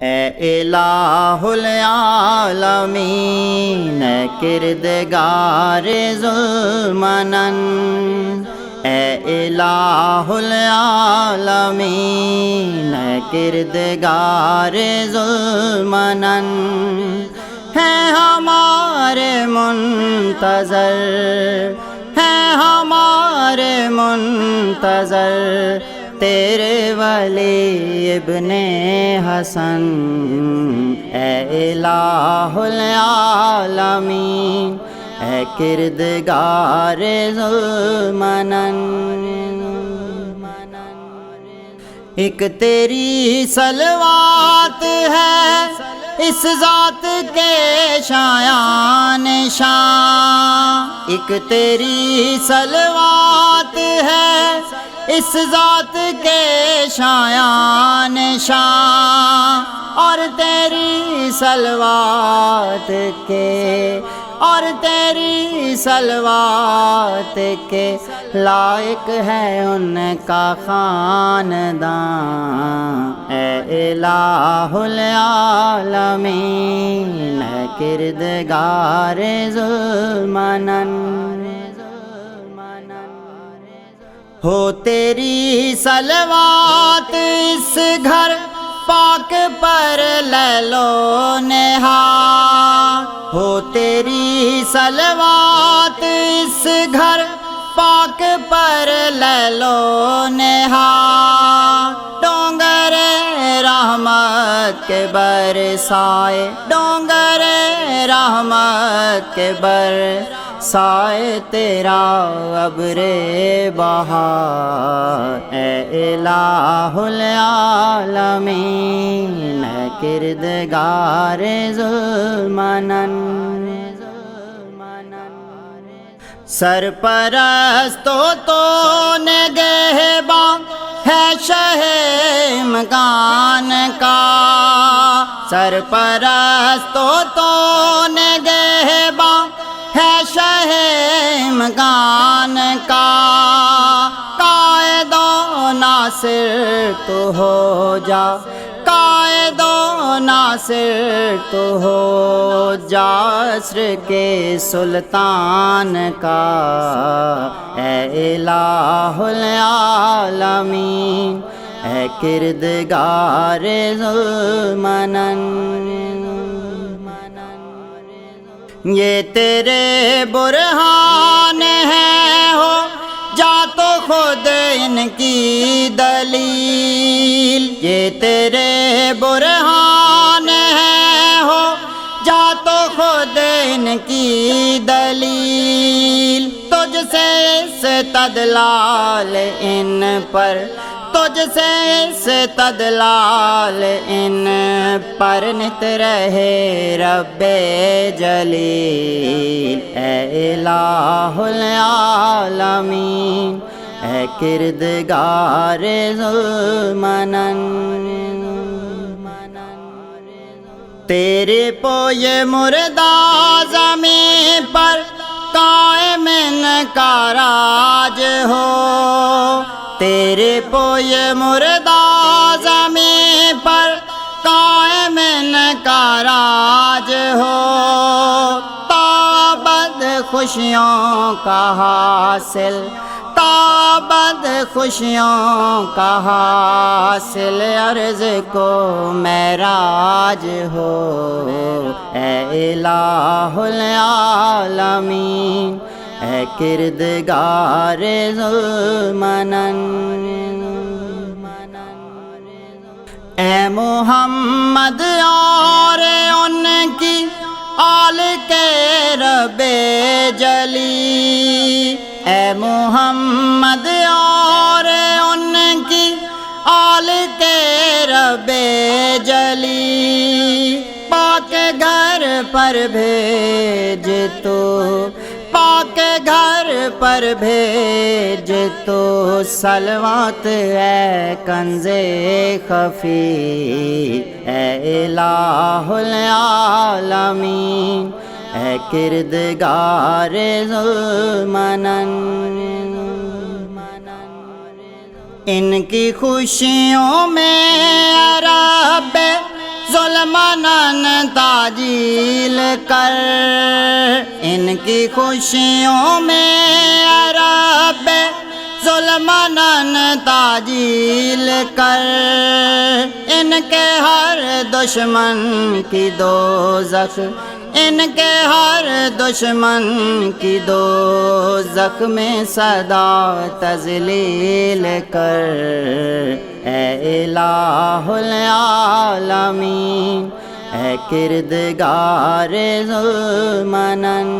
اے الہ العالمین اے کردگار ذوالمنن، اے الہ العالمین اے کردگار ذوالمنن، ہے ہمارے منتظر، ہے ہمارے منتظر تیرے ولی ابن حسن، اے الہ العالمین اے کردگار ذوالمنن۔ ایک تیری صلوات ہے اس ذات کے شایان شان، ایک تیری صلوات ہے اس ذات کے شایان شان، اور تیری صلوات کے، اور تیری صلوات کے لائق ہے ان کا خاندان، اے الہ العالمین اے کردگار ذوالمنن۔ ہو تیری صلوات اس گھر پاک پر لیل و نہار، ہو تیری صلوات اس گھر پاک پر لیل و نہار، ڈونگر رحمت کے برسائے، ڈونگر رحمت کے برسائے تیرا ابر بہار، اے الہ العالمین اے کردگار ذوالمنن۔ سرپرستوں تو نگہباں ہے شہ مکان کا، سرپرستوں تو نگہباں ہے شہ مکان کا، قائد و ناصر تو ہو جا، قائد و ناصر تو ہو جا عصر کے سلطان کا، اے الہ العالمین اے کردگار ذوالمنن۔ یہ تیرے برہان ہے ہو جا تو خود ان کی دلیل، یہ تیرے برہان ہے ہو جا تو خود ان کی دلیل، تجھ سے استدلال ان پر، تجھ سے استدلال ان پر نت رہے رب جلیل، اے الہ العالمین اے کردگار ذوالمنن۔ تیرے پوئے مردہ زمین پر قائم ان کا راج ہو، تیرے پوئے مردہ زمین پر قائم ان کا راج ہو، تابد خوشیوں کا حاصل، تابد خوشیوں کا حاصل عرض کو معراج ہو، اے الہ العالمین اے کردگار ذوالمنن۔ اے محمد اور ان کی آل کے رب جلی، اے محمد اور ان کی آل کے رب جلی، پاک گھر پر بھیج تو، پاک گھر پر بھیج تو صلوات اے کنز خفی، اے الہ العالمین اے کردگار ذوالمنن۔ ان کی خوشیوں میں رب ظلمنن تعجیل کر، ان کی خوشیوں میں اے رب ظلمنن تعجیل کر، ان کے ہر دشمن کی دوزخ، ان کے ہر دشمن کی دوزخ میں صدا تذلیل کر، اے الہ العالمین، اے کردگار ذوالمنن۔